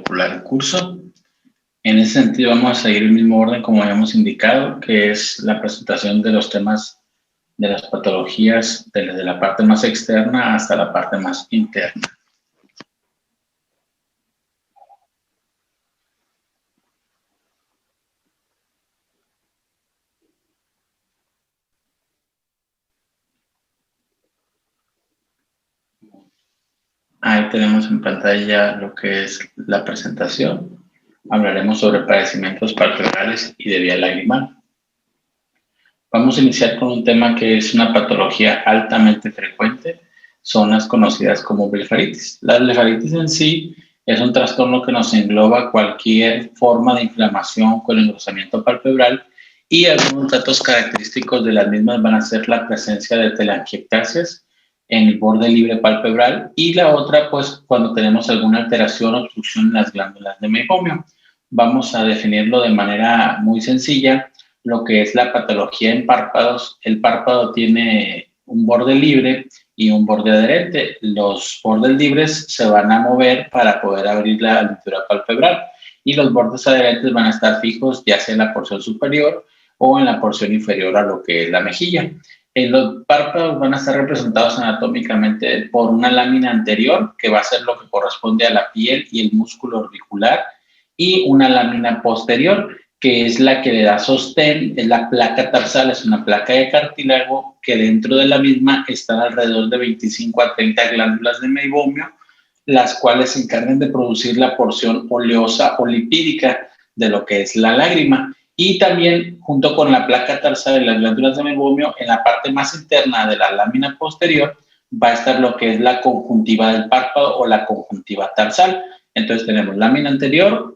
popular en curso. En ese sentido vamos a seguir el mismo orden como habíamos indicado, que es la presentación de los temas de las patologías desde la parte más externa hasta la parte más interna. Ahí tenemos en pantalla lo que es la presentación. Hablaremos sobre padecimientos palpebrales y de vía lagrimal. Vamos a iniciar con un tema que es una patología altamente frecuente, son las conocidas como blefaritis. La blefaritis en sí es un trastorno que nos engloba cualquier forma de inflamación con engrosamiento palpebral y algunos datos característicos de las mismas van a ser la presencia de telangiectasias en el borde libre palpebral y la otra, pues, cuando tenemos alguna alteración o obstrucción en las glándulas de meiomio. Vamos a definirlo de manera muy sencilla. Lo que es la patología en párpados, el párpado tiene un borde libre y un borde adherente. Los bordes libres se van a mover para poder abrir la abertura palpebral y los bordes adherentes van a estar fijos ya sea en la porción superior o en la porción inferior a lo que es la mejilla. Los párpados van a estar representados anatómicamente por una lámina anterior, que va a ser lo que corresponde a la piel y el músculo orbicular, y una lámina posterior, que es la que le da sostén, es la placa tarsal, es una placa de cartílago que dentro de la misma están alrededor de 25 a 30 glándulas de meibomio, las cuales se encargan de producir la porción oleosa o lipídica de lo que es la lágrima. Y también, junto con la placa tarsal y las glándulas de meibomio, en la parte más interna de la lámina posterior va a estar lo que es la conjuntiva del párpado o la conjuntiva tarsal. Entonces tenemos lámina anterior,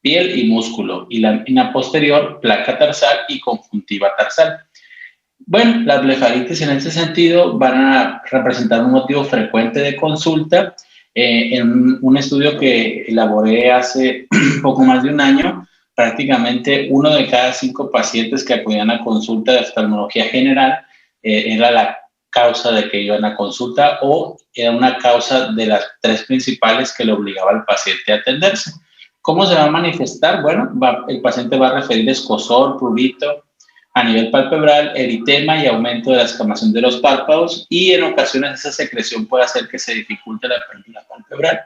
piel y músculo, y lámina posterior, placa tarsal y conjuntiva tarsal. Bueno, las blefaritis en este sentido van a representar un motivo frecuente de consulta. En un estudio que elaboré hace poco más de un año, prácticamente 1 de cada 5 pacientes que acudían a consulta de oftalmología general era la causa de que iban a consulta o era una causa de las 3 principales que le obligaba al paciente a atenderse. ¿Cómo se va a manifestar? Bueno, el paciente va a referir escozor, prurito a nivel palpebral, eritema y aumento de la escamación de los párpados, y en ocasiones esa secreción puede hacer que se dificulte la apertura palpebral.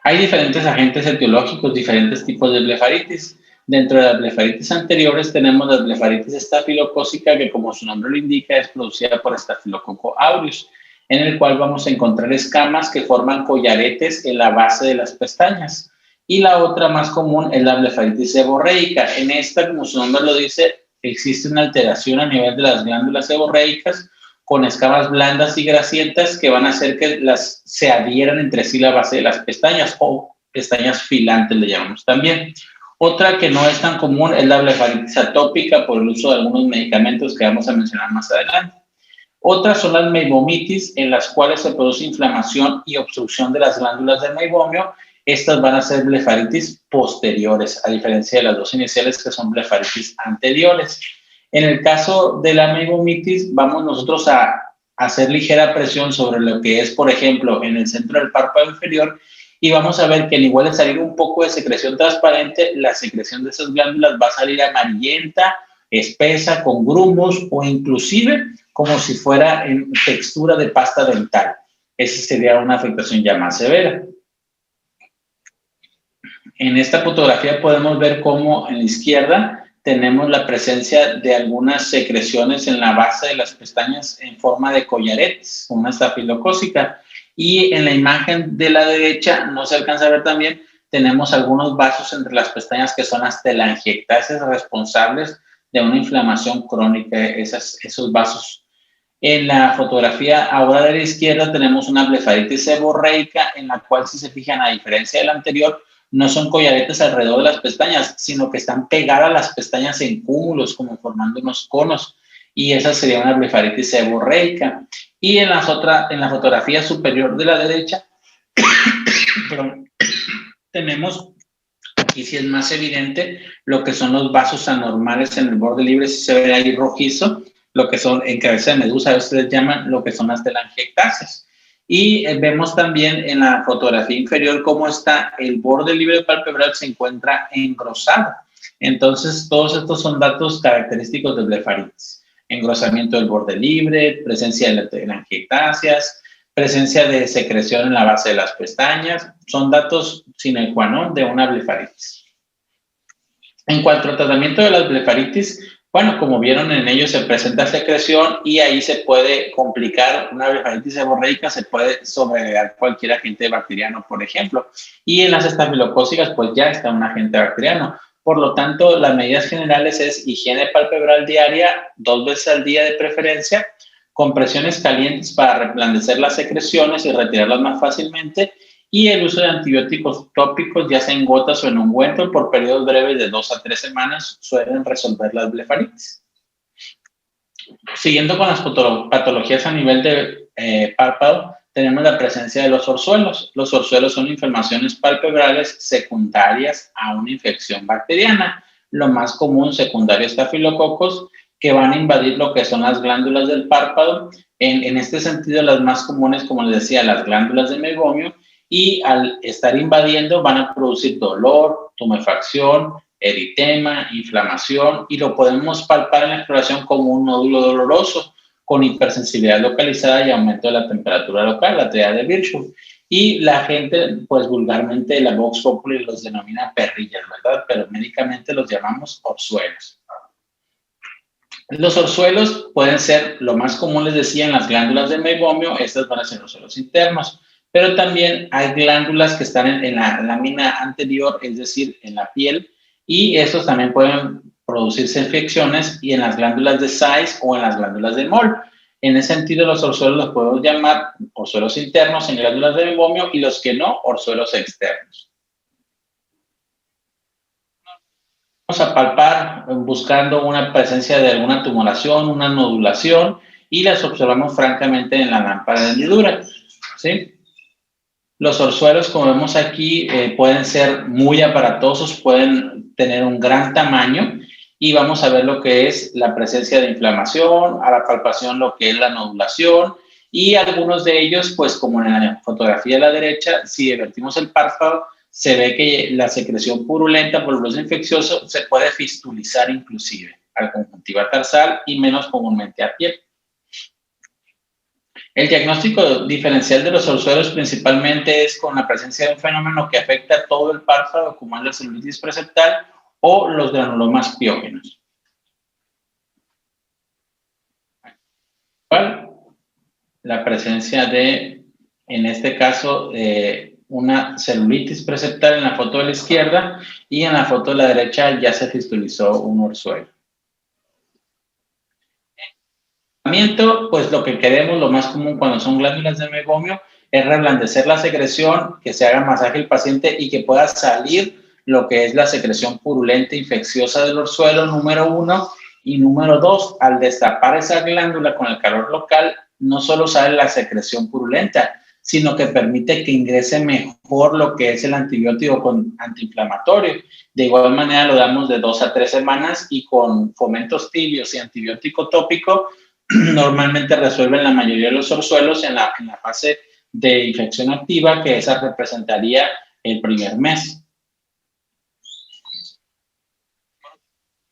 Hay diferentes agentes etiológicos, diferentes tipos de blefaritis. Dentro de las blefaritis anteriores tenemos la blefaritis estafilocócica, que como su nombre lo indica es producida por Staphylococcus aureus, en el cual vamos a encontrar escamas que forman collaretes en la base de las pestañas. Y la otra más común es la blefaritis seborreica. En esta, como su nombre lo dice, existe una alteración a nivel de las glándulas seborreicas con escamas blandas y grasientas que van a hacer que se adhieran entre sí la base de las pestañas, o pestañas filantes le llamamos también. Otra que no es tan común es la blefaritis atópica por el uso de algunos medicamentos que vamos a mencionar más adelante. Otras son las meibomitis, en las cuales se produce inflamación y obstrucción de las glándulas del meibomio. Estas van a ser blefaritis posteriores, a diferencia de las 2 iniciales que son blefaritis anteriores. En el caso de la meibomitis, vamos nosotros a hacer ligera presión sobre lo que es, por ejemplo, en el centro del párpado inferior, y vamos a ver que al igual de salir un poco de secreción transparente, la secreción de esas glándulas va a salir amarillenta, espesa, con grumos o inclusive como si fuera en textura de pasta dental. Esa sería una afectación ya más severa. En esta fotografía podemos ver cómo en la izquierda tenemos la presencia de algunas secreciones en la base de las pestañas en forma de collaretes, una estafilocócica. Y en la imagen de la derecha, no se alcanza a ver también, tenemos algunos vasos entre las pestañas que son las telangiectasias responsables de una inflamación crónica, esos vasos. En la fotografía ahora de la izquierda tenemos una blefaritis seborreica, en la cual, si se fijan, a diferencia de la anterior, no son collaretes alrededor de las pestañas, sino que están pegadas las pestañas en cúmulos, como formando unos conos, y esa sería una blefaritis seborreica. Y en la fotografía superior de la derecha, tenemos, aquí sí es más evidente, lo que son los vasos anormales en el borde libre, si se ve ahí rojizo, lo que son en cabeza de medusa, ustedes llaman lo que son las telangiectasias. Y vemos también en la fotografía inferior cómo está el borde libre palpebral se encuentra engrosado. Entonces, todos estos son datos característicos de blefaritis. Engrosamiento del borde libre, presencia de telangiectasias, presencia de secreción en la base de las pestañas, son datos sine qua non de una blefaritis. En cuanto al tratamiento de las blefaritis, bueno, como vieron en ellos se presenta secreción y ahí se puede complicar una blefaritis seborreica, se puede sobreagregar cualquier agente bacteriano, por ejemplo. Y en las estafilocócicas, pues ya está un agente bacteriano. Por lo tanto, las medidas generales es higiene palpebral diaria, 2 veces al día de preferencia, compresiones calientes para reblandecer las secreciones y retirarlas más fácilmente, y el uso de antibióticos tópicos, ya sea en gotas o en ungüento, por periodos breves de 2 a 3 semanas, suelen resolver las blefaritis. Siguiendo con las patologías a nivel de párpado, tenemos la presencia de los orzuelos. Los orzuelos son inflamaciones palpebrales secundarias a una infección bacteriana. Lo más común, secundario a estafilococos, que van a invadir lo que son las glándulas del párpado. En este sentido, las más comunes, como les decía, las glándulas de meiomio, y al estar invadiendo van a producir dolor, tumefacción, eritema, inflamación, y lo podemos palpar en la exploración como un nódulo doloroso con hipersensibilidad localizada y aumento de la temperatura local, la triada de Virchow. Y la gente, pues vulgarmente, la Vox Populi los denomina perrillas, ¿verdad? Pero médicamente los llamamos orzuelos. Los orzuelos pueden ser, lo más común les decía, en las glándulas de meibomio, estas van a ser orzuelos internos, pero también hay glándulas que están en la lámina anterior, es decir, en la piel, y estos también pueden producirse infecciones, y en las glándulas de Sayce o en las glándulas de Moll. En ese sentido, los orzuelos los podemos llamar orzuelos internos en glándulas de meibomio, y los que no, orzuelos externos. Vamos a palpar buscando una presencia de alguna tumoración, una nodulación, y las observamos francamente en la lámpara de hendidura, ¿sí? Los orzuelos, como vemos aquí, pueden ser muy aparatosos, pueden tener un gran tamaño, y vamos a ver lo que es la presencia de inflamación, a la palpación lo que es la nodulación, y algunos de ellos, pues como en la fotografía de la derecha, si vertimos el párpado, se ve que la secreción purulenta por el brote infeccioso se puede fistulizar inclusive al conjuntiva tarsal y menos comúnmente a piel. El diagnóstico diferencial de los orzuelos principalmente es con la presencia de un fenómeno que afecta todo el párpado, como es la celulitis preseptal o los granulomas piógenos. La presencia de, en este caso, una celulitis preseptal en la foto de la izquierda, y en la foto de la derecha ya se fistulizó un orzuelo. Pues lo que queremos, lo más común cuando son glándulas de meibomio, es reblandecer la secreción, que se haga masaje al paciente y que pueda salir lo que es la secreción purulenta infecciosa del orzuelo, número 1, y número 2, al destapar esa glándula con el calor local, no solo sale la secreción purulenta, sino que permite que ingrese mejor lo que es el antibiótico antiinflamatorio. De igual manera lo damos de 2 a 3 semanas, y con fomentos tibios y antibiótico tópico normalmente resuelven la mayoría de los orzuelos en la fase de infección activa, que esa representaría el primer mes.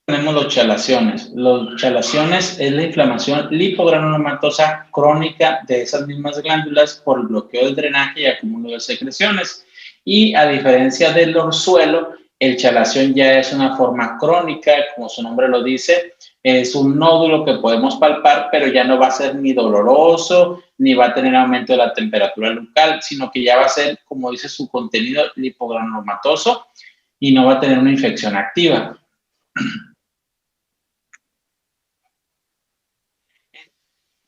Tenemos los chalaciones. Los chalaciones es la inflamación lipogranulomatosa crónica de esas mismas glándulas por el bloqueo del drenaje y acúmulo de secreciones. Y a diferencia del orzuelo, el chalación ya es una forma crónica, como su nombre lo dice, es un nódulo que podemos palpar, pero ya no va a ser ni doloroso, ni va a tener aumento de la temperatura local, sino que ya va a ser, como dice su contenido, lipogranulomatoso, y no va a tener una infección activa.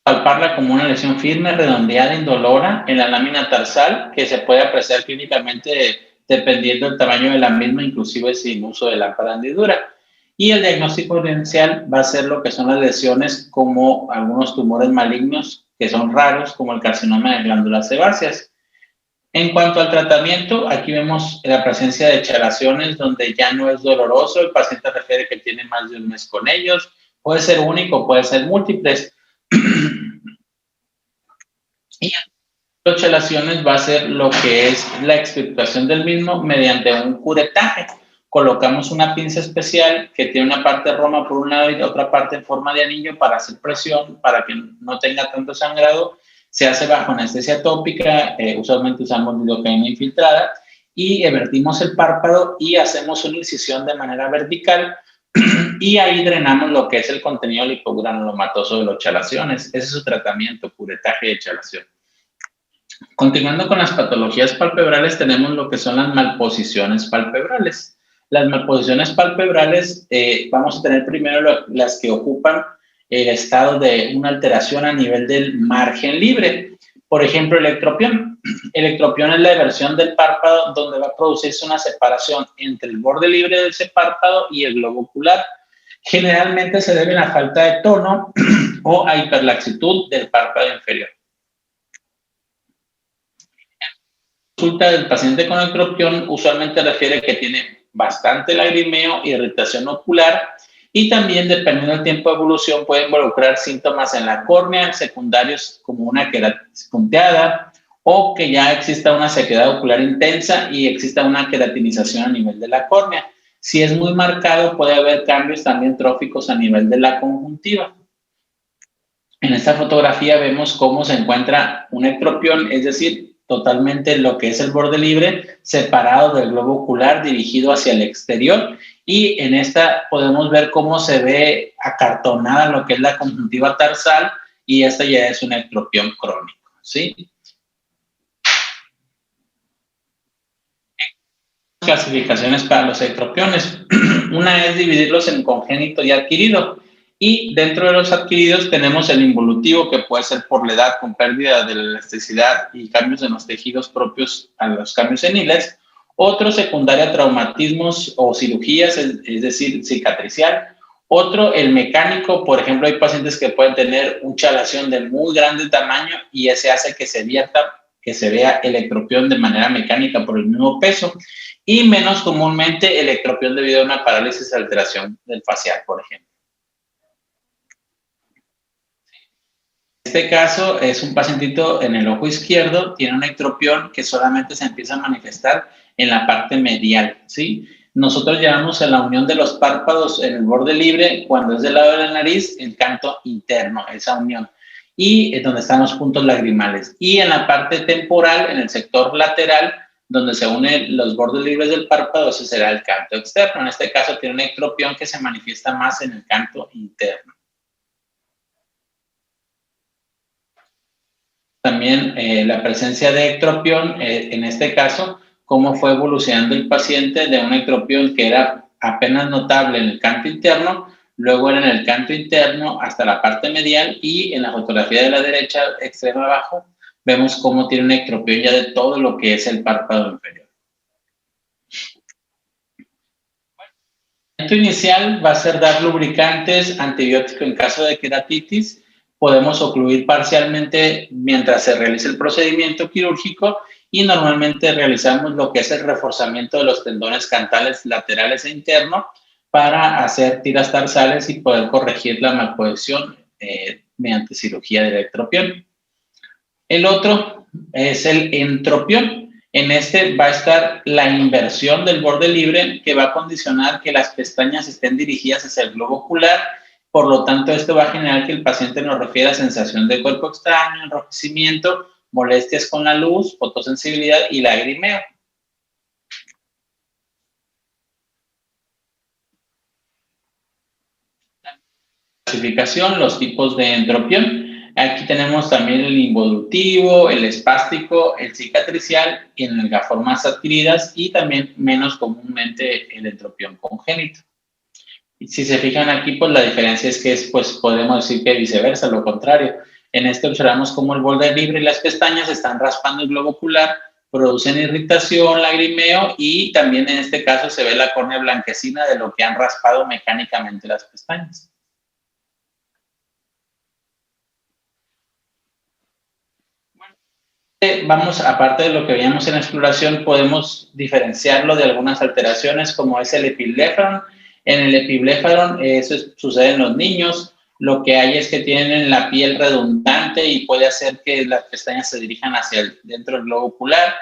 Palparla como una lesión firme, redondeada, indolora en la lámina tarsal, que se puede apreciar clínicamente dependiendo del tamaño de la misma, inclusive sin uso de lámpara de hendidura. Y el diagnóstico diferencial va a ser lo que son las lesiones, como algunos tumores malignos que son raros, como el carcinoma de glándulas sebáceas. En cuanto al tratamiento, aquí vemos la presencia de chalaciones donde ya no es doloroso, el paciente refiere que tiene más de un mes con ellos, puede ser único, puede ser múltiples. Y Chalaciones va a ser lo que es la expectoración del mismo mediante un curetaje. Colocamos una pinza especial que tiene una parte roma por un lado y otra parte en forma de anillo para hacer presión, para que no tenga tanto sangrado. Se hace bajo anestesia tópica, usualmente usamos lidocaína infiltrada, y vertimos el párpado y hacemos una incisión de manera vertical y ahí drenamos lo que es el contenido lipogranulomatoso de los chalaciones. Ese es su tratamiento, curetaje de chalación. Continuando con las patologías palpebrales, tenemos lo que son las malposiciones palpebrales. Las malposiciones palpebrales, vamos a tener primero las que ocupan el estado de una alteración a nivel del margen libre. Por ejemplo, electropión. Electropión es la eversión del párpado donde va a producirse una separación entre el borde libre de ese párpado y el globo ocular. Generalmente se debe a falta de tono o a hiperlaxitud del párpado inferior. La consulta del paciente con ectropión usualmente refiere que tiene bastante lagrimeo, irritación ocular y también, dependiendo del tiempo de evolución, puede involucrar síntomas en la córnea secundarios como una queratitis punteada o que ya exista una sequedad ocular intensa y exista una queratinización a nivel de la córnea. Si es muy marcado, puede haber cambios también tróficos a nivel de la conjuntiva. En esta fotografía vemos cómo se encuentra un ectropión, es decir, totalmente lo que es el borde libre, separado del globo ocular, dirigido hacia el exterior, y en esta podemos ver cómo se ve acartonada lo que es la conjuntiva tarsal, y esta ya es un ectropión crónico, ¿sí? Clasificaciones para los ectropiones. Una es dividirlos en congénito y adquirido. Y dentro de los adquiridos tenemos el involutivo, que puede ser por la edad con pérdida de la elasticidad y cambios en los tejidos propios a los cambios seniles. Otro secundario, traumatismos o cirugías, es decir, cicatricial. Otro, el mecánico. Por ejemplo, hay pacientes que pueden tener una chalación de muy grande tamaño y ese hace que se vierta, que se vea el ectropión de manera mecánica por el mismo peso. Y menos comúnmente el ectropión debido a una parálisis o alteración del facial, por ejemplo. En este caso es un pacientito en el ojo izquierdo, tiene un ectropión que solamente se empieza a manifestar en la parte medial, ¿sí? Nosotros llamamos a la unión de los párpados en el borde libre, cuando es del lado de la nariz, el canto interno, esa unión, y es donde están los puntos lagrimales. Y en la parte temporal, en el sector lateral, donde se unen los bordes libres del párpado, ese será el canto externo. En este caso tiene un ectropión que se manifiesta más en el canto interno. También la presencia de ectropión, en este caso, cómo fue evolucionando el paciente de un ectropión que era apenas notable en el canto interno, luego era en el canto interno hasta la parte medial, y en la fotografía de la derecha, extrema abajo, vemos cómo tiene un ectropión ya de todo lo que es el párpado inferior. El tratamiento inicial va a ser dar lubricantes, antibiótico en caso de queratitis. Podemos ocluir parcialmente mientras se realiza el procedimiento quirúrgico y normalmente realizamos lo que es el reforzamiento de los tendones cantales laterales e internos para hacer tiras tarsales y poder corregir la malposición mediante cirugía de electropión. El otro es el entropión. En este va a estar la inversión del borde libre, que va a condicionar que las pestañas estén dirigidas hacia el globo ocular. Por lo tanto, esto va a generar que el paciente nos refiera a sensación de cuerpo extraño, enrojecimiento, molestias con la luz, fotosensibilidad y lagrimeo. Clasificación, los tipos de entropión. Aquí tenemos también el involutivo, el espástico, el cicatricial y en las formas adquiridas, y también menos comúnmente el entropión congénito. Si se fijan aquí, pues la diferencia es que pues podemos decir que viceversa, lo contrario. En este observamos cómo el borde libre y las pestañas están raspando el globo ocular, producen irritación, lagrimeo, y también en este caso se ve la córnea blanquecina de lo que han raspado mecánicamente las pestañas. Vamos, aparte de lo que veíamos en la exploración, podemos diferenciarlo de algunas alteraciones como es el epibléfaron. En el epibléfaron, eso sucede en los niños, lo que hay es que tienen la piel redundante y puede hacer que las pestañas se dirijan hacia dentro del globo ocular.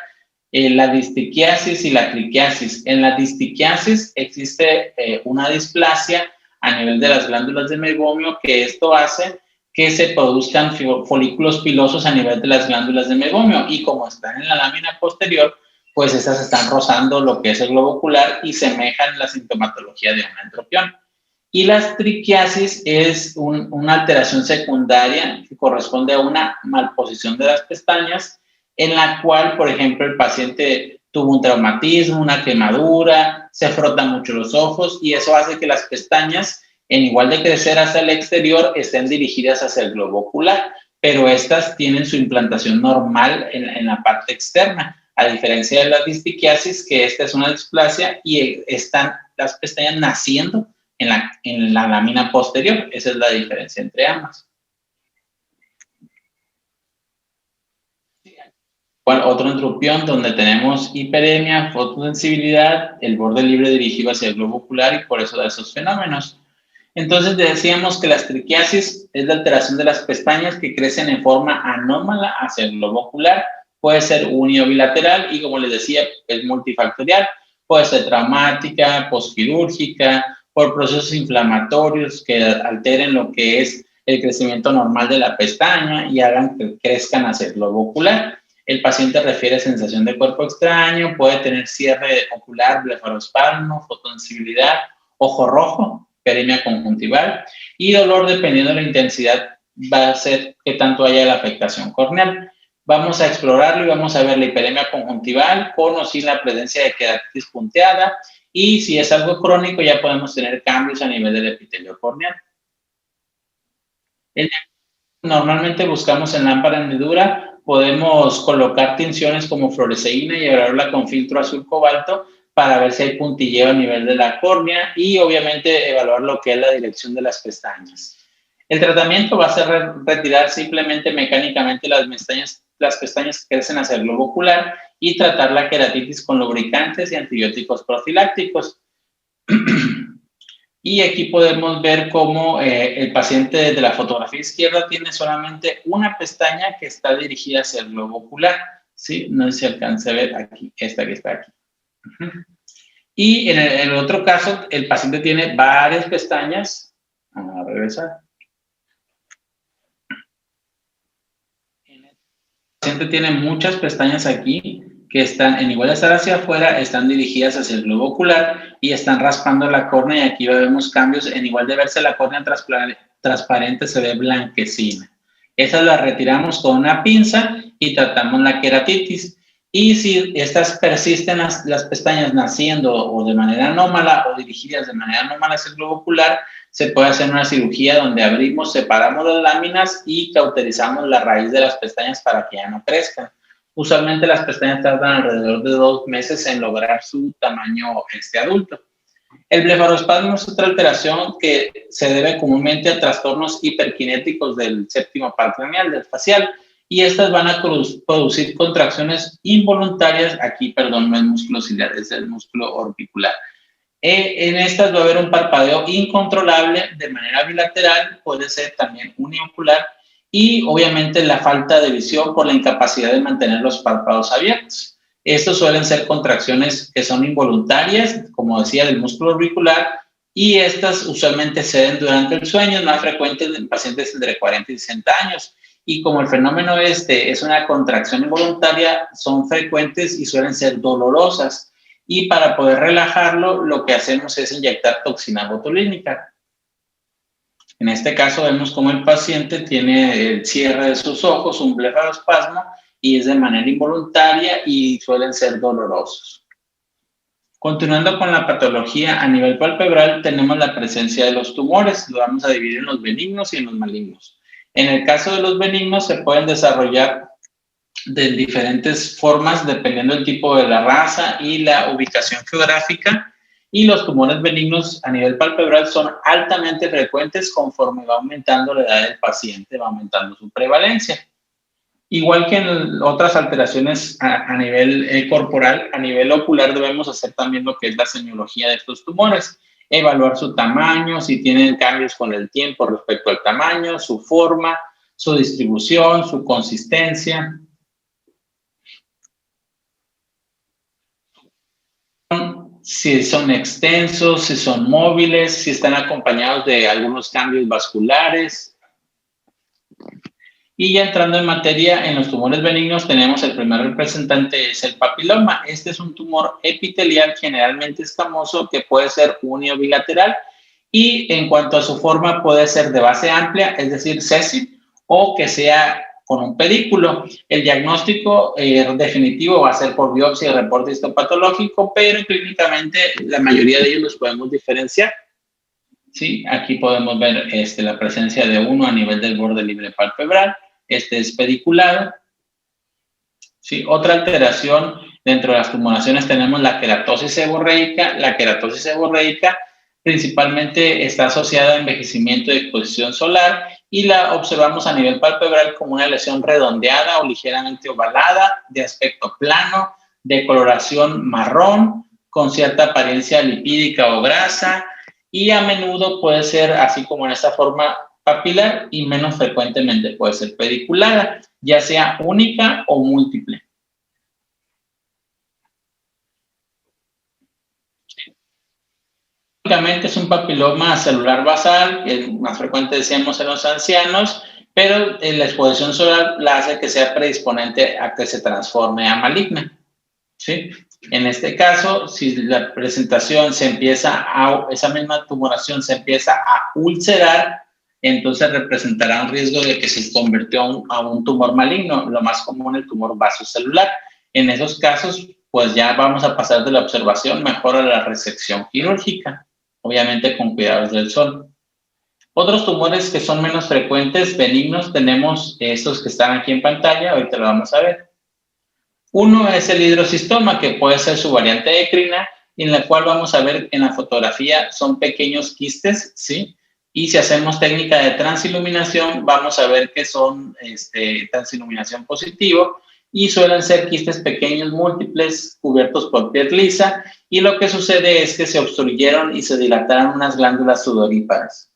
La distiquiasis y la criquiasis. En la distiquiasis existe una displasia a nivel de las glándulas de meiomio, que esto hace que se produzcan folículos pilosos a nivel de las glándulas de meiomio, y como están en la lámina posterior, pues estas están rozando lo que es el globo ocular y semejan la sintomatología de una entropión. Y la triquiasis es una alteración secundaria que corresponde a una malposición de las pestañas, en la cual, por ejemplo, el paciente tuvo un traumatismo, una quemadura, se frotan mucho los ojos y eso hace que las pestañas, en igual de crecer hacia el exterior, estén dirigidas hacia el globo ocular, pero estas tienen su implantación normal en la parte externa, a diferencia de la distiquiasis, que esta es una displasia y están las pestañas naciendo en la lámina posterior. Esa es la diferencia entre ambas. Otro entropión donde tenemos hiperemia, fotosensibilidad, el borde libre dirigido hacia el globo ocular y por eso da esos fenómenos. Entonces decíamos que la triquiasis es la alteración de las pestañas que crecen en forma anómala hacia el globo ocular. Puede ser uni o bilateral y, como les decía, es multifactorial. Puede ser traumática, postquirúrgica, por procesos inflamatorios que alteren lo que es el crecimiento normal de la pestaña y hagan que crezcan hacia el globo ocular. El paciente refiere sensación de cuerpo extraño, puede tener cierre ocular, blefarospasmo, fotosensibilidad, ojo rojo, hiperemia conjuntival, y dolor, dependiendo de la intensidad, va a ser que tanto haya la afectación corneal. Vamos a explorarlo y vamos a ver la hiperemia conjuntival con o sin la presencia de queratitis punteada, y si es algo crónico ya podemos tener cambios a nivel del epitelio corneal. Normalmente buscamos en lámpara hendidura, podemos colocar tinciones como fluoresceína y evaluarla con filtro azul cobalto para ver si hay puntilleo a nivel de la córnea y obviamente evaluar lo que es la dirección de las pestañas. El tratamiento va a ser retirar simplemente mecánicamente las pestañas que crecen hacia el globo ocular y tratar la queratitis con lubricantes y antibióticos profilácticos. Y aquí podemos ver cómo el paciente de la fotografía izquierda tiene solamente una pestaña que está dirigida hacia el globo ocular, ¿sí? No sé si alcance a ver aquí, esta que está aquí. Y en el otro caso, el paciente tiene varias pestañas. Vamos a regresar. El paciente tiene muchas pestañas aquí que están, en igual de estar hacia afuera, están dirigidas hacia el globo ocular y están raspando la córnea, y aquí vemos cambios. En igual de verse la córnea transparente, se ve blanquecina. Esas las retiramos con una pinza y tratamos la queratitis. Y si estas persisten las pestañas naciendo o de manera anómala o dirigidas de manera anómala hacia el globo ocular, se puede hacer una cirugía donde abrimos, separamos las láminas y cauterizamos la raíz de las pestañas para que ya no crezcan. Usualmente las pestañas tardan alrededor de 2 meses en lograr su tamaño adulto. El blefarospasmo es otra alteración que se debe comúnmente a trastornos hiperkinéticos del séptimo par craneal, del facial, y estas van a producir contracciones involuntarias. Aquí, perdón, no es músculo ciliar, es el músculo orbicular. En estas va a haber un parpadeo incontrolable de manera bilateral, puede ser también uniocular, y obviamente la falta de visión por la incapacidad de mantener los párpados abiertos. Estos suelen ser contracciones que son involuntarias, como decía, del músculo orbicular, y estas usualmente se den durante el sueño, más frecuentes en pacientes entre 40 y 60 años. Y como el fenómeno es una contracción involuntaria, son frecuentes y suelen ser dolorosas. Y para poder relajarlo, lo que hacemos es inyectar toxina botulínica. En este caso vemos cómo el paciente tiene el cierre de sus ojos, un blefarospasmo, y es de manera involuntaria y suelen ser dolorosos. Continuando con la patología a nivel palpebral, tenemos la presencia de los tumores. Lo vamos a dividir en los benignos y en los malignos. En el caso de los benignos se pueden desarrollar de diferentes formas dependiendo del tipo de la raza y la ubicación geográfica. Y los tumores benignos a nivel palpebral son altamente frecuentes conforme va aumentando la edad del paciente, va aumentando su prevalencia. Igual que en otras alteraciones a nivel corporal, a nivel ocular debemos hacer también lo que es la semiología de estos tumores. evaluar su tamaño, si tienen cambios con el tiempo respecto al tamaño, su forma, su distribución, su consistencia. Si son extensos, si son móviles, si están acompañados de algunos cambios vasculares. Y ya entrando en materia, en los tumores benignos tenemos el primer representante, es el papiloma. Este es un tumor epitelial generalmente escamoso que puede ser uni o bilateral y en cuanto a su forma puede ser de base amplia, es decir, séssil, o que sea con un pedículo. El diagnóstico definitivo va a ser por biopsia y reporte histopatológico, pero clínicamente la mayoría de ellos los podemos diferenciar. Sí, aquí podemos ver la presencia de uno a nivel del borde libre palpebral. Este es pediculado. Sí, otra alteración dentro de las tumoraciones tenemos la queratosis seborreica. La queratosis seborreica principalmente está asociada a envejecimiento y exposición solar y la observamos a nivel palpebral como una lesión redondeada o ligeramente ovalada, de aspecto plano, de coloración marrón, con cierta apariencia lipídica o grasa y a menudo puede ser así como en esta forma papilar y menos frecuentemente puede ser pediculada, ya sea única o múltiple. Únicamente es un papiloma celular basal, que es más frecuente decíamos en los ancianos, pero la exposición solar la hace que sea predisponente a que se transforme a maligna. ¿Sí? En este caso, si la presentación se empieza esa misma tumoración se empieza a ulcerar, entonces representará un riesgo de que se convirtió a un tumor maligno, lo más común el tumor vasocelular. En esos casos, pues ya vamos a pasar de la observación mejor a la resección quirúrgica, obviamente con cuidados del sol. Otros tumores que son menos frecuentes, benignos, tenemos estos que están aquí en pantalla, ahorita lo vamos a ver. Uno es el hidrocistoma, que puede ser su variante ecrina, en la cual vamos a ver en la fotografía son pequeños quistes, ¿sí? Y si hacemos técnica de transiluminación, vamos a ver que son transiluminación positivo y suelen ser quistes pequeños múltiples cubiertos por piel lisa y lo que sucede es que se obstruyeron y se dilataron unas glándulas sudoríparas.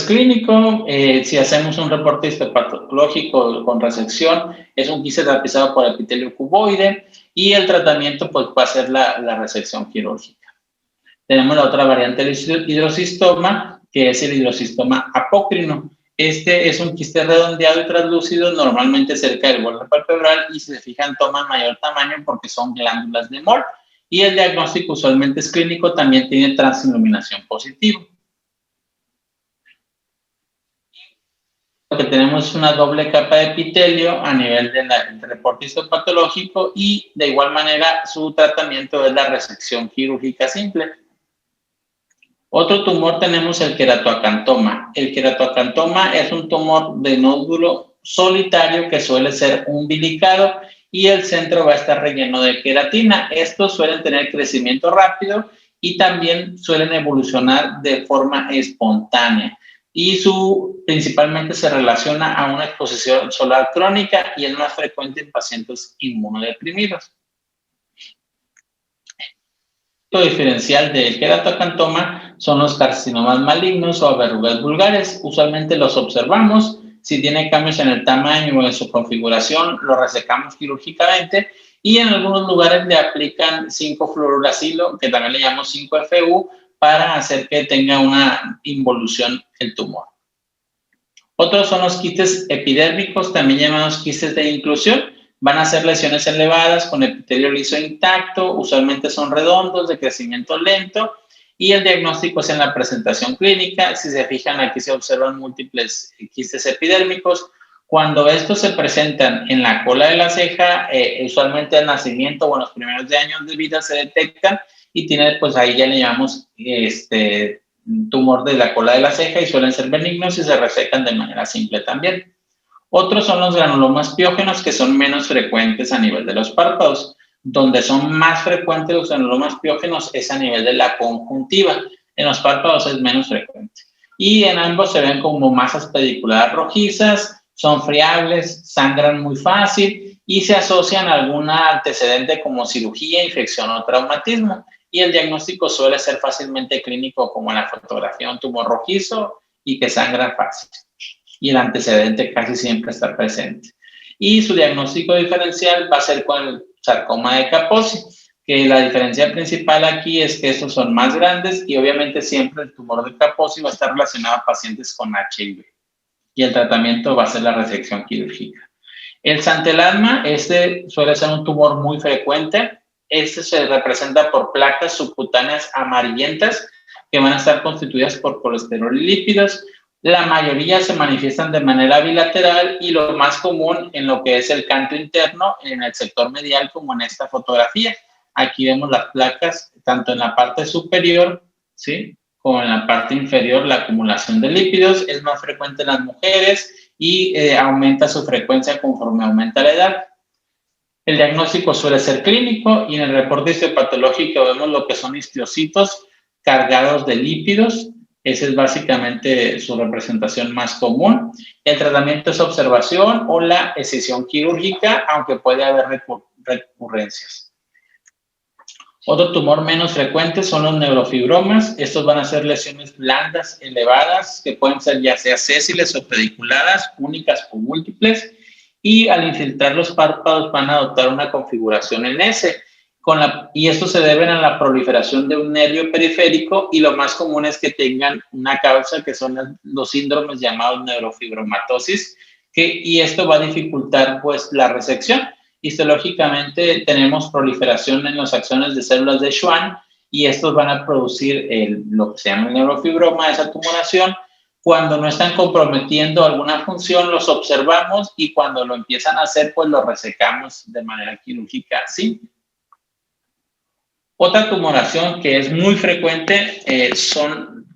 Clínico, si hacemos un reporte histopatológico con resección, es un quiste tapizado por epitelio cuboide y el tratamiento pues, va a ser la resección quirúrgica. Tenemos la otra variante del hidrocistoma, que es el hidrocistoma apócrino. Este es un quiste redondeado y translúcido, normalmente cerca del borde palpebral y si se fijan toman mayor tamaño porque son glándulas de Mohr y el diagnóstico usualmente es clínico, también tiene transiluminación positiva. Lo que tenemos es una doble capa de epitelio a nivel del reporte histopatológico y de igual manera su tratamiento es la resección quirúrgica simple. Otro tumor tenemos el queratoacantoma. El queratoacantoma es un tumor de nódulo solitario que suele ser umbilicado y el centro va a estar relleno de queratina. Estos suelen tener crecimiento rápido y también suelen evolucionar de forma espontánea. Y principalmente se relaciona a una exposición solar crónica y es más frecuente en pacientes inmunodeprimidos. El diferencial del queratoacantoma son los carcinomas malignos o verrugas vulgares. Usualmente los observamos. Si tiene cambios en el tamaño o en su configuración, lo resecamos quirúrgicamente y en algunos lugares le aplican 5-fluoruracilo, que también le llamamos 5-FU, para hacer que tenga una involución el tumor. Otros son los quistes epidérmicos, también llamados quistes de inclusión. Van a ser lesiones elevadas con epitelio liso intacto, usualmente son redondos, de crecimiento lento, y el diagnóstico es en la presentación clínica. Si se fijan, aquí se observan múltiples quistes epidérmicos. Cuando estos se presentan en la cola de la ceja, usualmente al nacimiento o en los primeros años de vida se detectan y tiene, pues ahí ya le llamamos tumor de la cola de la ceja y suelen ser benignos y se resecan de manera simple también. Otros son los granulomas piógenos, que son menos frecuentes a nivel de los párpados. Donde son más frecuentes los granulomas piógenos es a nivel de la conjuntiva. En los párpados es menos frecuente. Y en ambos se ven como masas pediculares rojizas, son friables, sangran muy fácil y se asocian a algún antecedente como cirugía, infección o traumatismo. Y el diagnóstico suele ser fácilmente clínico, como en la fotografía, un tumor rojizo y que sangra fácil. Y el antecedente casi siempre está presente. Y su diagnóstico diferencial va a ser con el sarcoma de Kaposi, que la diferencia principal aquí es que estos son más grandes y obviamente siempre el tumor de Kaposi va a estar relacionado a pacientes con HIV. Y el tratamiento va a ser la resección quirúrgica. El santelasma, suele ser un tumor muy frecuente. Se representa por placas subcutáneas amarillentas que van a estar constituidas por colesterol y lípidos. La mayoría se manifiestan de manera bilateral y lo más común en lo que es el canto interno, en el sector medial, como en esta fotografía. Aquí vemos las placas, tanto en la parte superior, ¿sí?, como en la parte inferior. La acumulación de lípidos es más frecuente en las mujeres y aumenta su frecuencia conforme aumenta la edad. El diagnóstico suele ser clínico y en el reporte histopatológico vemos lo que son histiocitos cargados de lípidos. Esa es básicamente su representación más común. El tratamiento es observación o la escisión quirúrgica, aunque puede haber recurrencias. Otro tumor menos frecuente son los neurofibromas. Estos van a ser lesiones blandas elevadas que pueden ser ya sea sésiles o pediculadas, únicas o múltiples, y al infiltrar los párpados van a adoptar una configuración en S. Y esto se debe a la proliferación de un nervio periférico, y lo más común es que tengan una causa que son los síndromes llamados neurofibromatosis, y esto va a dificultar pues la resección. Histológicamente tenemos proliferación en los axones de células de Schwann y estos van a producir lo que se llama el neurofibroma, esa tumoración. Cuando no están comprometiendo alguna función, los observamos, y cuando lo empiezan a hacer, pues lo resecamos de manera quirúrgica simple. Otra tumoración que es muy frecuente son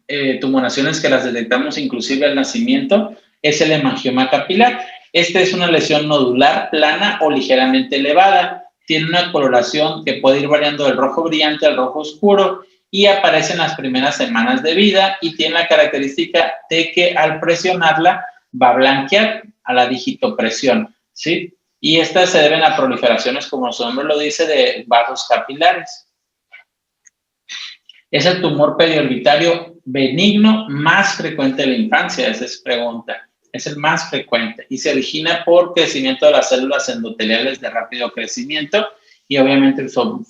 tumoraciones que las detectamos inclusive al nacimiento, es el hemangioma capilar. Esta es una lesión nodular, plana o ligeramente elevada. Tiene una coloración que puede ir variando del rojo brillante al rojo oscuro y aparece en las primeras semanas de vida, y tiene la característica de que al presionarla va a blanquear a la digitopresión, ¿sí? Y estas se deben a proliferaciones, como su nombre lo dice, de vasos capilares. ¿Es el tumor periorbitario benigno más frecuente de la infancia? Esa es pregunta. Es el más frecuente y se origina por crecimiento de las células endoteliales de rápido crecimiento, y obviamente son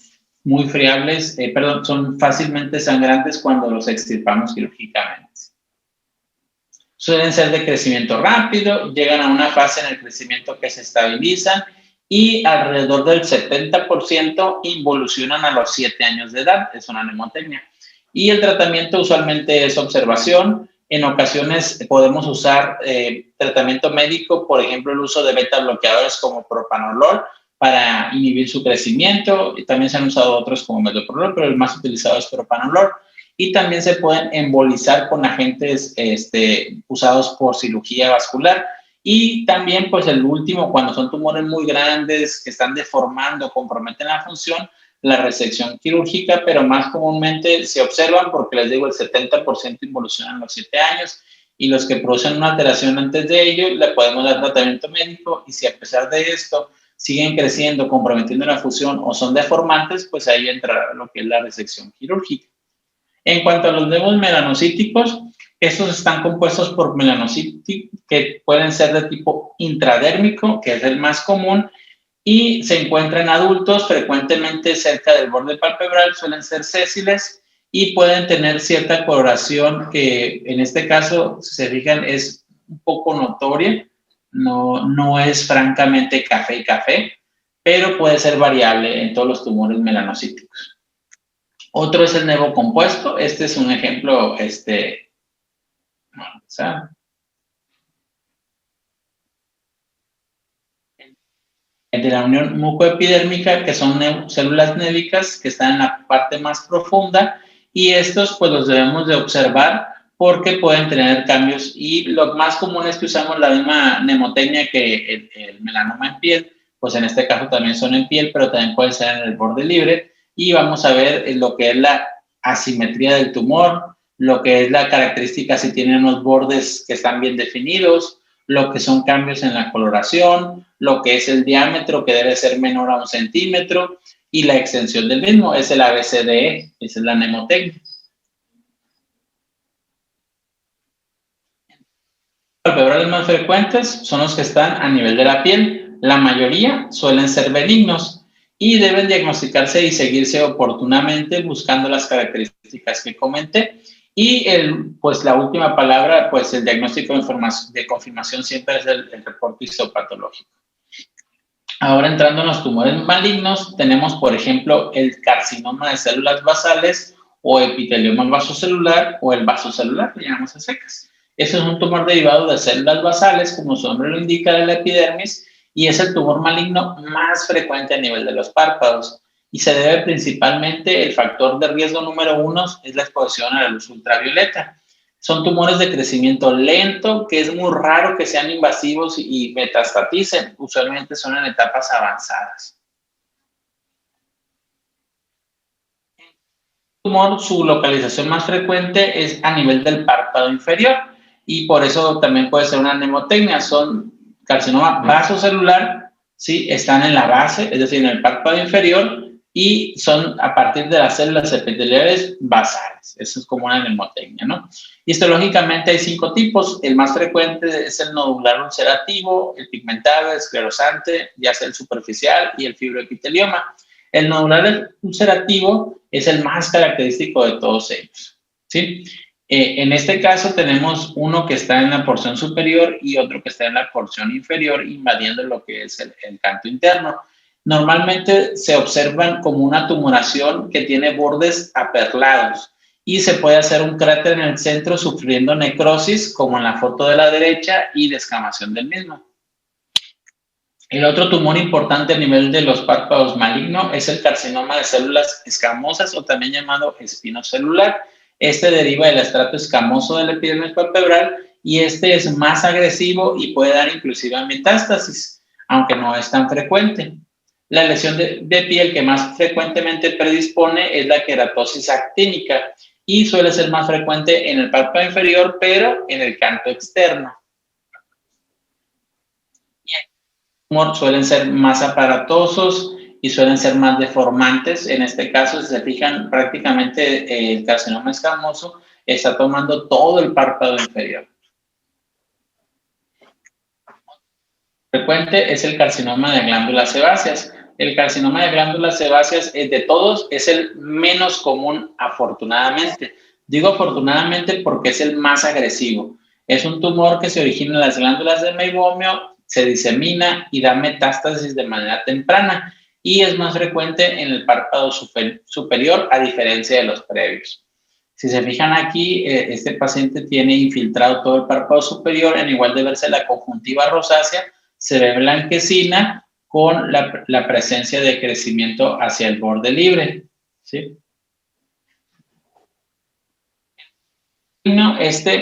muy friables, son fácilmente sangrantes cuando los extirpamos quirúrgicamente. Suelen ser de crecimiento rápido, llegan a una fase en el crecimiento que se estabilizan y alrededor del 70% involucionan a los 7 años de edad. Es una nemotecnia. Y el tratamiento usualmente es observación. En ocasiones podemos usar tratamiento médico, por ejemplo, el uso de beta bloqueadores como propanolol para inhibir su crecimiento, y también se han usado otros como metoprolol, pero el más utilizado es propanolol. Y también se pueden embolizar con agentes usados por cirugía vascular. Y también, pues el último, cuando son tumores muy grandes que están deformando, comprometen la función, la resección quirúrgica, pero más comúnmente se observan porque les digo, el 70% involucionan a los 7 años, y los que producen una alteración antes de ello, le podemos dar tratamiento médico, y si a pesar de esto siguen creciendo, comprometiendo la función o son deformantes, pues ahí entra lo que es la resección quirúrgica. En cuanto a los nevos melanocíticos, estos están compuestos por melanocitos que pueden ser de tipo intradérmico, que es el más común, y se encuentran en adultos frecuentemente cerca del borde palpebral, suelen ser sésiles y pueden tener cierta coloración que en este caso, si se fijan, es un poco notoria, no es francamente café, pero puede ser variable en todos los tumores melanocíticos. Otro es el nevo compuesto. Este es un ejemplo, de la unión mucoepidérmica, que son células névicas que están en la parte más profunda, y estos pues los debemos de observar porque pueden tener cambios, y lo más común es que usamos la misma nemotecnia que el melanoma en piel, pues en este caso también son en piel, pero también pueden ser en el borde libre, y vamos a ver lo que es la asimetría del tumor, lo que es la característica si tienen unos bordes que están bien definidos, lo que son cambios en la coloración, lo que es el diámetro, que debe ser menor a 1 centímetro, y la extensión del mismo es el ABCDE, esa es la mnemotecnia. Los palpebrales más frecuentes son los que están a nivel de la piel. La mayoría suelen ser benignos y deben diagnosticarse y seguirse oportunamente buscando las características que comenté. Y pues la última palabra, pues el diagnóstico de confirmación siempre es el reporte histopatológico. Ahora entrando en los tumores malignos, tenemos por ejemplo el carcinoma de células basales o epitelioma vasocelular o el vasocelular, que llamamos a secas. Este es un tumor derivado de células basales, como su nombre lo indica, de la epidermis, y es el tumor maligno más frecuente a nivel de los párpados. Y se debe principalmente, el factor de riesgo número 1 es la exposición a la luz ultravioleta. Son tumores de crecimiento lento, que es muy raro que sean invasivos y metastaticen. Usualmente son en etapas avanzadas. El tumor, su localización más frecuente es a nivel del párpado inferior y por eso también puede ser una mnemotecnia. Son carcinoma vasocelular, ¿sí? Están en la base, es decir, en el párpado inferior, y son a partir de las células epiteliales basales. Eso es como una mnemotecnia, ¿no? Histológicamente hay 5 tipos. El más frecuente es el nodular ulcerativo, el pigmentado, el esclerosante, ya sea el superficial, y el fibroepitelioma. El nodular ulcerativo es el más característico de todos ellos, ¿sí? En este caso tenemos uno que está en la porción superior y otro que está en la porción inferior, invadiendo lo que es el canto interno. Normalmente se observan como una tumoración que tiene bordes aperlados y se puede hacer un cráter en el centro sufriendo necrosis, como en la foto de la derecha, y descamación del mismo. El otro tumor importante a nivel de los párpados maligno es el carcinoma de células escamosas, o también llamado espinocelular. Este deriva del estrato escamoso del epidermis palpebral y este es más agresivo y puede dar inclusive metástasis, aunque no es tan frecuente. La lesión de piel que más frecuentemente predispone es la queratosis actínica y suele ser más frecuente en el párpado inferior, pero en el canto externo. Suelen ser más aparatosos y suelen ser más deformantes. En este caso, si se fijan, prácticamente el carcinoma escamoso está tomando todo el párpado inferior. Frecuente es el carcinoma de glándulas sebáceas. El carcinoma de glándulas sebáceas, de todos, es el menos común, afortunadamente. Digo afortunadamente porque es el más agresivo. Es un tumor que se origina en las glándulas del meibomio, se disemina y da metástasis de manera temprana y es más frecuente en el párpado superior, a diferencia de los previos. Si se fijan aquí, este paciente tiene infiltrado todo el párpado superior. En igual de verse la conjuntiva rosácea, se ve blanquecina con la presencia de crecimiento hacia el borde libre, ¿sí?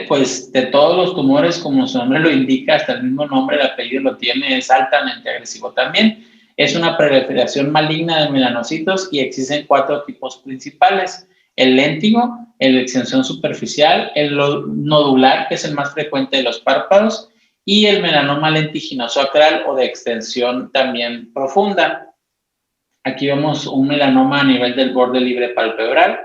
Pues de todos los tumores, como su nombre lo indica, hasta el mismo nombre, el apellido lo tiene, es altamente agresivo también. Es una proliferación maligna de melanocitos y existen 4 tipos principales: el léntigo, el de extensión superficial, el nodular, que es el más frecuente de los párpados, y el melanoma lentiginoso acral o de extensión también profunda. Aquí vemos un melanoma a nivel del borde libre palpebral.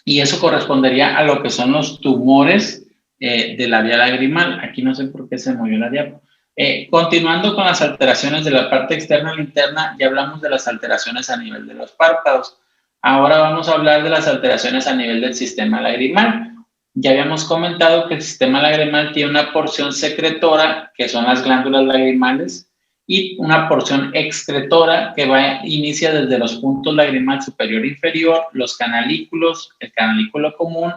Y eso correspondería a lo que son los tumores de la vía lagrimal. Aquí no sé por qué se movió la diapo. Continuando con las alteraciones de la parte externa a la interna, ya hablamos de las alteraciones a nivel de los párpados. Ahora vamos a hablar de las alteraciones a nivel del sistema lagrimal. Ya habíamos comentado que el sistema lagrimal tiene una porción secretora, que son las glándulas lagrimales, y una porción excretora que inicia desde los puntos lagrimal superior e inferior, los canalículos, el canalículo común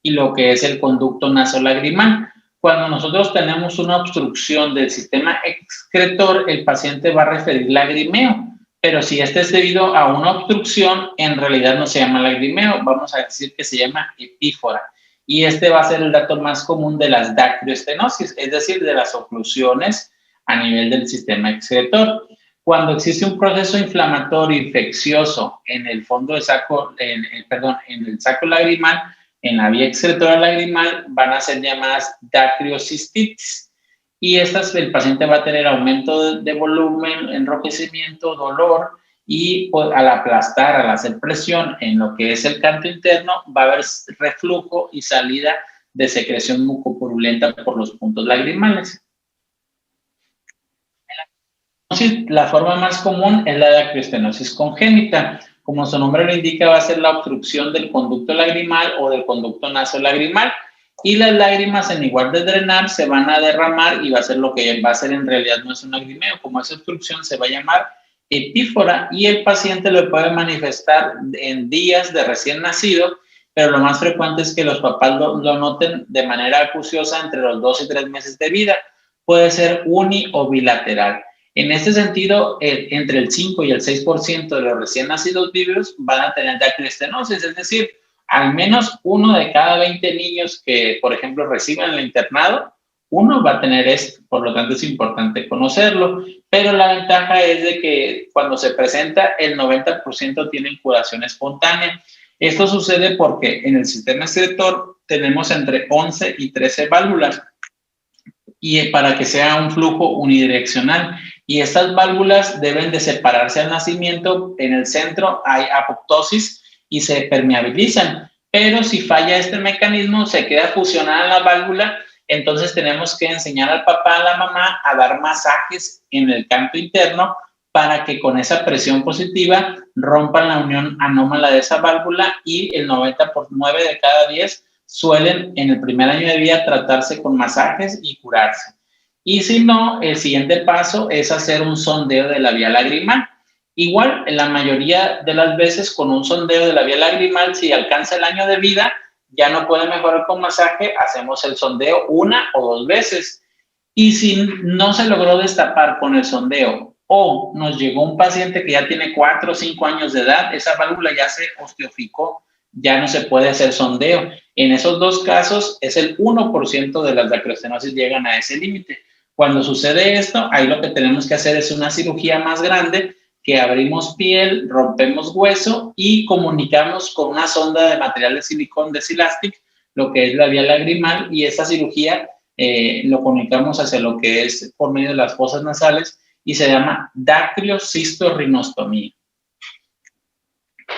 y lo que es el conducto nasolagrimal. Cuando nosotros tenemos una obstrucción del sistema excretor, el paciente va a referir lagrimeo, pero si este es debido a una obstrucción, en realidad no se llama lagrimeo, vamos a decir que se llama epífora. Y este va a ser el dato más común de las dactioestenosis, es decir, de las oclusiones a nivel del sistema excretor. Cuando existe un proceso inflamatorio infeccioso en el fondo del saco, en el saco lagrimal, en la vía excretora lagrimal, van a ser llamadas dactiocistitis. y el paciente va a tener aumento de volumen, enrojecimiento, dolor, y pues, al aplastar, al hacer presión en lo que es el canto interno, va a haber reflujo y salida de secreción mucopurulenta por los puntos lagrimales. La forma más común es la dacroestenosis congénita. Como su nombre lo indica, va a ser la obstrucción del conducto lagrimal o del conducto nasolagrimal, y las lágrimas, en lugar de drenar, se van a derramar y va a ser lo que va a ser en realidad no es un lagrimeo. Como es obstrucción, se va a llamar epífora, y el paciente lo puede manifestar en días de recién nacido, pero lo más frecuente es que los papás lo noten de manera acuciosa entre los 2 y 3 meses de vida. Puede ser uni o bilateral. En este sentido, entre el 5 y el 6% de los recién nacidos vivos van a tener dacroestenosis, es decir, al menos uno de cada 20 niños que, por ejemplo, reciban el internado, uno va a tener esto. Por lo tanto, es importante conocerlo, pero la ventaja es de que cuando se presenta, el 90% tienen curación espontánea. Esto sucede porque en el sistema excretor tenemos entre 11 y 13 válvulas, y para que sea un flujo unidireccional, y estas válvulas deben de separarse al nacimiento. En el centro hay apoptosis y se permeabilizan, pero si falla este mecanismo, se queda fusionada la válvula. Entonces tenemos que enseñar al papá, a la mamá, a dar masajes en el canto interno para que con esa presión positiva rompan la unión anómala de esa válvula, y el 9 de cada 10 suelen en el primer año de vida tratarse con masajes y curarse. Y si no, el siguiente paso es hacer un sondeo de la vía lagrimal. Igual, en la mayoría de las veces, con un sondeo de la vía lagrimal, si alcanza el año de vida, ya no puede mejorar con masaje, hacemos el sondeo 1 o 2 veces. Y si no se logró destapar con el sondeo, o nos llegó un paciente que ya tiene 4 o 5 años de edad, esa válvula ya se osteoficó, ya no se puede hacer sondeo. En esos dos casos, es el 1% de las dacroestenosis llegan a ese límite. Cuando sucede esto, ahí lo que tenemos que hacer es una cirugía más grande, que abrimos piel, rompemos hueso y comunicamos con una sonda de material de silicón de Silastic, lo que es la vía lagrimal, y esa cirugía lo comunicamos hacia lo que es por medio de las fosas nasales, y se llama dacriocistorrinostomía.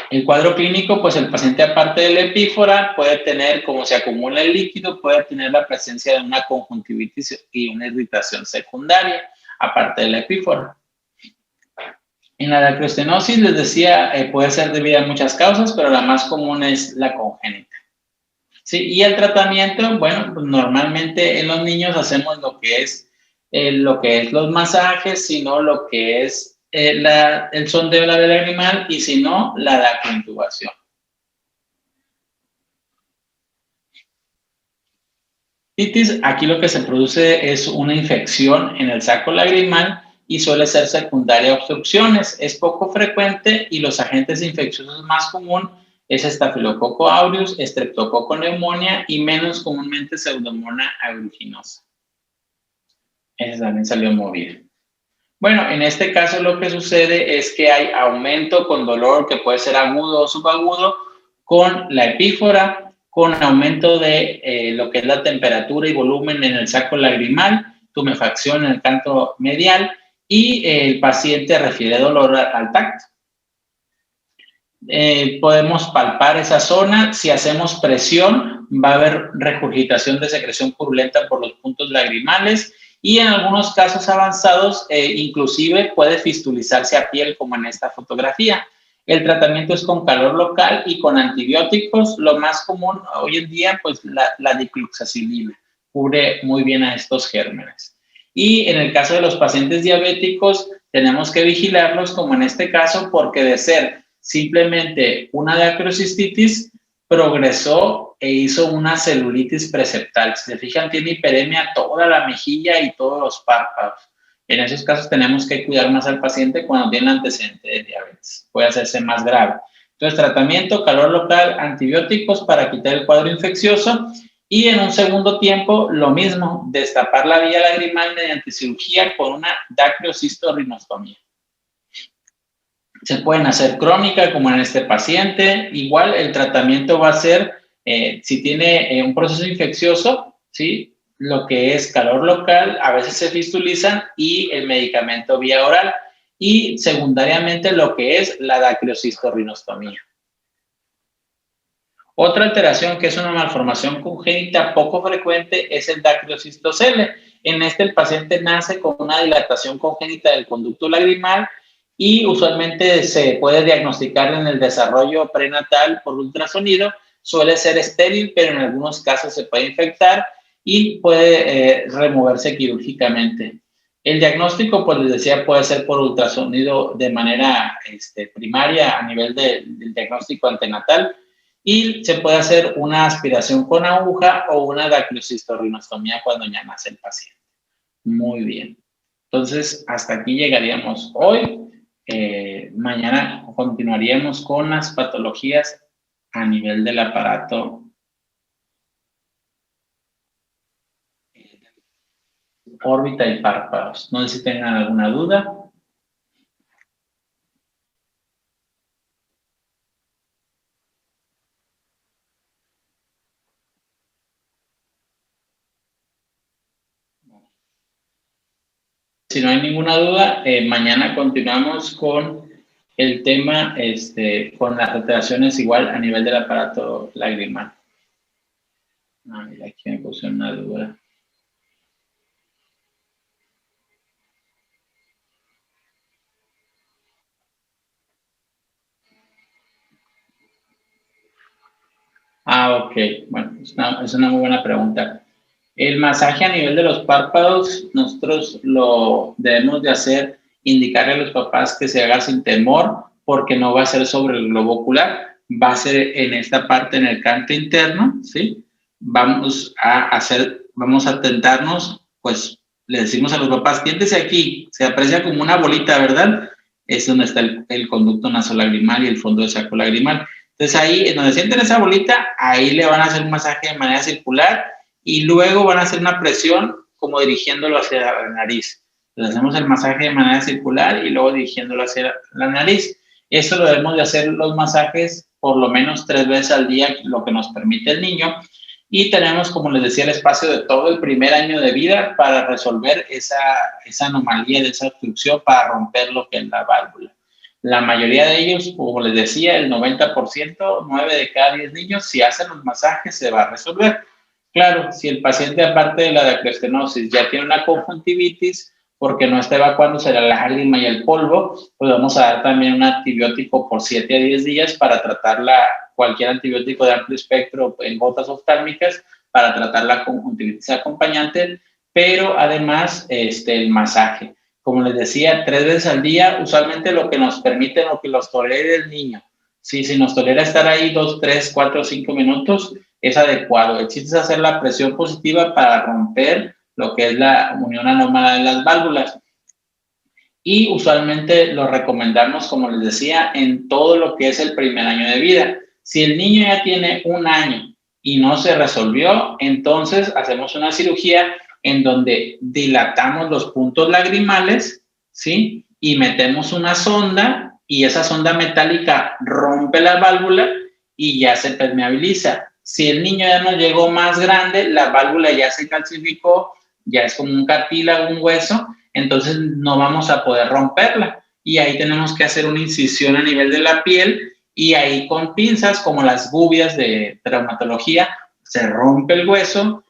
El cuadro clínico, pues el paciente, aparte de la epífora, puede tener, como se acumula el líquido, puede tener la presencia de una conjuntivitis y una irritación secundaria, aparte de la epífora. En la dacroestenosis, les decía, puede ser debida a muchas causas, pero la más común es la congénita. Sí, y el tratamiento, bueno, pues normalmente en los niños hacemos lo que es los masajes, sino lo que es el sondeo de la vía lagrimal, y si no, la dacrointubación. Aquí lo que se produce es una infección en el saco lagrimal y suele ser secundaria a obstrucciones. Es poco frecuente, y los agentes infecciosos más común es Staphylococcus aureus, Streptococcus pneumoniae y menos comúnmente Pseudomonas aeruginosa. Ese también salió movido. Bueno, en este caso lo que sucede es que hay aumento con dolor que puede ser agudo o subagudo con la epífora, con aumento de lo que es la temperatura y volumen en el saco lagrimal, tumefacción en el canto medial, y el paciente refiere dolor al tacto. Podemos palpar esa zona. Si hacemos presión, va a haber regurgitación de secreción purulenta por los puntos lagrimales, y en algunos casos avanzados, inclusive puede fistulizarse a piel, como en esta fotografía. El tratamiento es con calor local y con antibióticos. Lo más común hoy en día, pues la dicloxacilina cubre muy bien a estos gérmenes. Y en el caso de los pacientes diabéticos, tenemos que vigilarlos, como en este caso, porque de ser simplemente una dacrocistitis, progresó e hizo una celulitis preceptal. Si se fijan, tiene hiperemia toda la mejilla y todos los párpados. En esos casos tenemos que cuidar más al paciente cuando tiene antecedente de diabetes. Puede hacerse más grave. Entonces, tratamiento, calor local, antibióticos para quitar el cuadro infeccioso, y en un segundo tiempo, lo mismo, destapar la vía lagrimal mediante cirugía con una dacriocistorrinostomía. Se pueden hacer crónica, como en este paciente. Igual el tratamiento va a ser, si tiene un proceso infeccioso, ¿sí?, lo que es calor local, a veces se fistulizan y el medicamento vía oral. Y secundariamente lo que es la dacriocistorrinostomía. Otra alteración que es una malformación congénita poco frecuente es el dacriocistocele. En este el paciente nace con una dilatación congénita del conducto lagrimal y usualmente se puede diagnosticar en el desarrollo prenatal por ultrasonido. Suele ser estéril, pero en algunos casos se puede infectar y puede removerse quirúrgicamente. El diagnóstico, pues les decía, puede ser por ultrasonido de manera primaria a nivel del diagnóstico antenatal y se puede hacer una aspiración con aguja o una dacriocistorrinostomía cuando ya nace el paciente. Muy bien. Entonces, hasta aquí llegaríamos hoy. Mañana continuaríamos con las patologías a nivel del aparato órbita y párpados. No sé si tengan alguna duda. Si no hay ninguna duda, mañana continuamos con el tema, con las alteraciones igual a nivel del aparato lagrimal. Mira, aquí me puse una duda. Ok. Bueno, es una muy buena pregunta. El masaje a nivel de los párpados, nosotros lo debemos de hacer, indicarle a los papás que se haga sin temor, porque no va a ser sobre el globo ocular, va a ser en esta parte, en el canto interno, ¿sí? Vamos a tentarnos, pues, le decimos a los papás, siéntese aquí, se aprecia como una bolita, ¿verdad? Es donde está el conducto nasolagrimal y el fondo del saco lagrimal. Entonces ahí, en donde sienten esa bolita, ahí le van a hacer un masaje de manera circular y luego van a hacer una presión como dirigiéndolo hacia la nariz. Entonces hacemos el masaje de manera circular y luego dirigiéndolo hacia la nariz. Eso lo debemos de hacer los masajes por lo menos 3 veces al día, lo que nos permite el niño. Y tenemos, como les decía, el espacio de todo el primer año de vida para resolver esa anomalía de esa obstrucción, para romper lo que es la válvula. La mayoría de ellos, como les decía, el 90%, 9 de cada 10 niños, si hacen los masajes, se va a resolver. Claro, si el paciente, aparte de la dacroestenosis, ya tiene una conjuntivitis, porque no está evacuándose la lágrima y el polvo, pues vamos a dar también un antibiótico por 7 a 10 días para tratarla, cualquier antibiótico de amplio espectro en gotas oftálmicas, para tratar la conjuntivitis acompañante, pero además el masaje. Como les decía, 3 veces al día, usualmente lo que nos permite, lo que los tolere el niño. Sí, si nos tolera estar ahí 2, 3, 4, 5 minutos, es adecuado. El chiste es hacer la presión positiva para romper lo que es la unión anómala de las válvulas. Y usualmente lo recomendamos, como les decía, en todo lo que es el primer año de vida. Si el niño ya tiene 1 año y no se resolvió, entonces hacemos una cirugía en donde dilatamos los puntos lagrimales, ¿sí? Y metemos una sonda y esa sonda metálica rompe la válvula y ya se permeabiliza. Si el niño ya no llegó más grande, la válvula ya se calcificó, ya es como un cartílago, un hueso, entonces no vamos a poder romperla. Y ahí tenemos que hacer una incisión a nivel de la piel y ahí con pinzas, como las gubias de traumatología, se rompe el hueso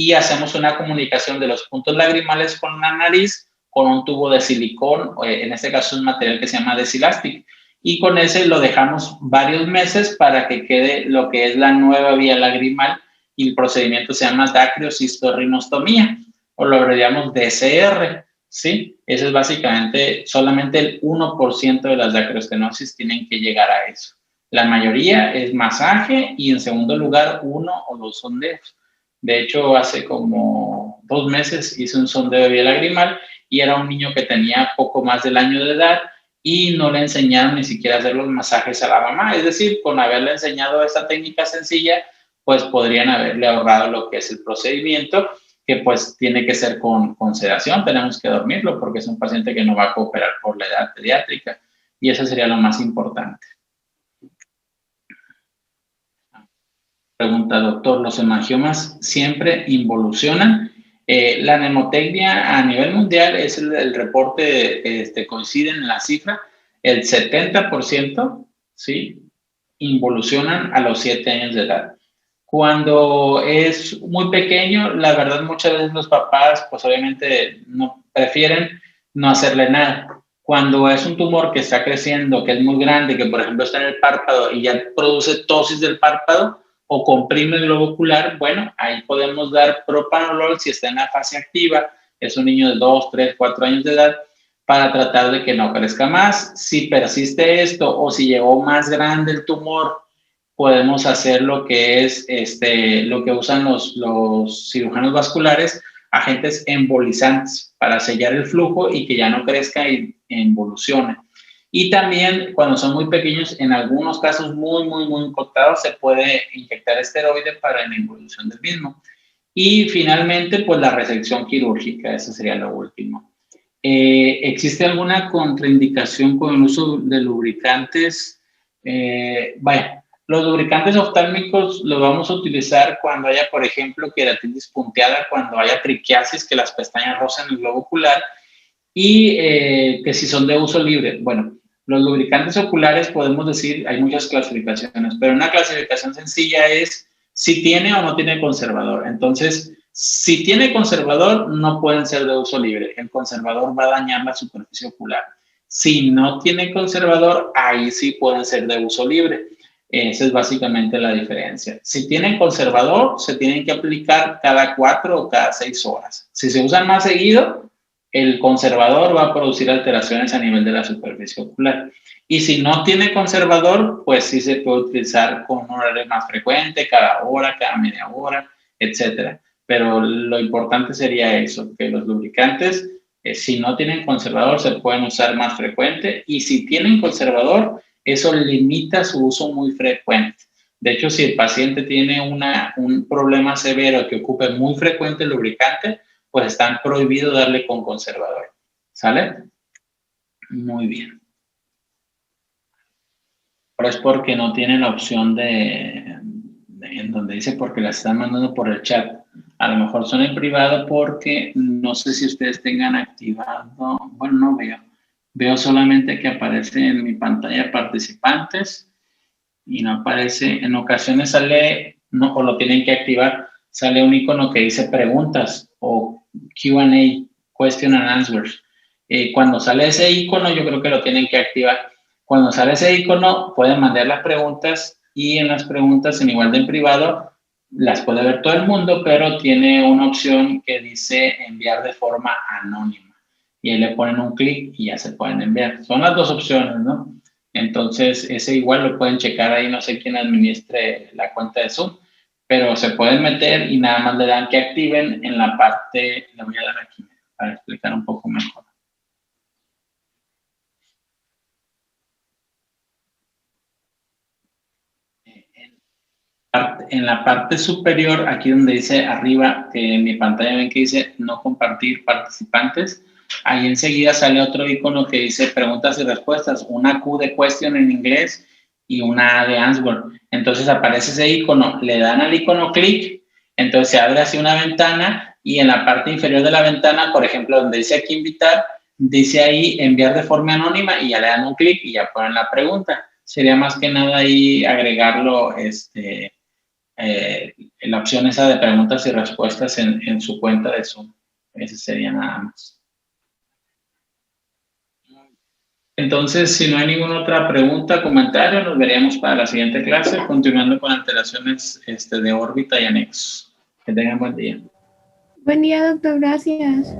y hacemos una comunicación de los puntos lagrimales con la nariz con un tubo de silicón, en este caso es un material que se llama Desilastic, y con ese lo dejamos varios meses para que quede lo que es la nueva vía lagrimal y el procedimiento se llama dacriocistorrinostomía o lo abreviamos DCR, ¿sí? Eso es básicamente, solamente el 1% de las dacroestenosis tienen que llegar a eso. La mayoría es masaje y en segundo lugar 1 o 2 sondeos. De hecho, hace como 2 meses hice un sondeo de vía lagrimal y era un niño que tenía poco más del año de edad y no le enseñaron ni siquiera a hacer los masajes a la mamá. Es decir, con haberle enseñado esta técnica sencilla, pues podrían haberle ahorrado lo que es el procedimiento, que pues tiene que ser con sedación, tenemos que dormirlo porque es un paciente que no va a cooperar por la edad pediátrica y eso sería lo más importante. Pregunta, doctor, ¿los hemangiomas siempre involucionan? La mnemotecnia a nivel mundial es el reporte, coinciden en la cifra, el 70%, ¿sí? Involucionan a los 7 años de edad. Cuando es muy pequeño, la verdad muchas veces los papás, pues obviamente no prefieren no hacerle nada. Cuando es un tumor que está creciendo, que es muy grande, que por ejemplo está en el párpado y ya produce ptosis del párpado o comprime el globo ocular, bueno, ahí podemos dar propranolol si está en la fase activa, es un niño de 2, 3, 4 años de edad, para tratar de que no crezca más. Si persiste esto o si llegó más grande el tumor, podemos hacer lo que es lo que usan los cirujanos vasculares, agentes embolizantes para sellar el flujo y que ya no crezca y involucione. Y también cuando son muy pequeños, en algunos casos muy contados, se puede inyectar esteroide para la involución del mismo. Y finalmente, pues la resección quirúrgica, eso sería lo último. ¿Existe alguna contraindicación con el uso de lubricantes? Vaya, los lubricantes oftálmicos los vamos a utilizar cuando haya, por ejemplo, queratitis punteada, cuando haya triquiasis, que las pestañas rozan el globo ocular, y que si son de uso libre. Bueno, los lubricantes oculares podemos decir, hay muchas clasificaciones, pero una clasificación sencilla es si tiene o no tiene conservador. Entonces, si tiene conservador, no pueden ser de uso libre. El conservador va a dañar la superficie ocular. Si no tiene conservador, ahí sí pueden ser de uso libre. Esa es básicamente la diferencia. Si tienen conservador, se tienen que aplicar cada 4 o cada 6 horas. Si se usan más seguido, el conservador va a producir alteraciones a nivel de la superficie ocular. Y si no tiene conservador, pues sí se puede utilizar con un horario más frecuente, cada hora, cada media hora, etcétera. Pero lo importante sería eso, que los lubricantes, si no tienen conservador, se pueden usar más frecuente, y si tienen conservador, eso limita su uso muy frecuente. De hecho, si el paciente tiene un problema severo que ocupe muy frecuente el lubricante, pues está prohibido darle con conservador. ¿Sale? Muy bien. Ahora es porque no tienen la opción en donde dice porque la están mandando por el chat. A lo mejor son en privado porque no sé si ustedes tengan activado. Bueno, no veo. Veo solamente que aparece en mi pantalla participantes y no aparece. En ocasiones sale, no, o lo tienen que activar, sale un icono que dice preguntas o Q&A, question and answers. Cuando sale ese icono, yo creo que lo tienen que activar. Cuando sale ese icono, pueden mandar las preguntas, y en las preguntas, en igual de en privado, las puede ver todo el mundo, pero tiene una opción que dice enviar de forma anónima. Y ahí le ponen un clic y ya se pueden enviar. Son las dos opciones, ¿no? Entonces, ese igual lo pueden checar ahí, no sé quién administre la cuenta de Zoom, pero se pueden meter y nada más le dan que activen en la parte, le voy a dar aquí para explicar un poco mejor. En la parte superior, aquí donde dice arriba, que en mi pantalla ven que dice no compartir participantes, ahí enseguida sale otro icono que dice preguntas y respuestas, una Q de question en inglés y una A de answer. Entonces aparece ese icono, le dan al icono clic, entonces se abre así una ventana, y en la parte inferior de la ventana, por ejemplo, donde dice aquí invitar, dice ahí enviar de forma anónima, y ya le dan un clic y ya ponen la pregunta. Sería más que nada ahí agregarlo, la opción esa de preguntas y respuestas en su cuenta de Zoom. Ese sería nada más. Entonces, si no hay ninguna otra pregunta, comentario, nos veríamos para la siguiente clase, continuando con alteraciones de órbita y anexos. Que tengan buen día. Buen día, doctor. Gracias.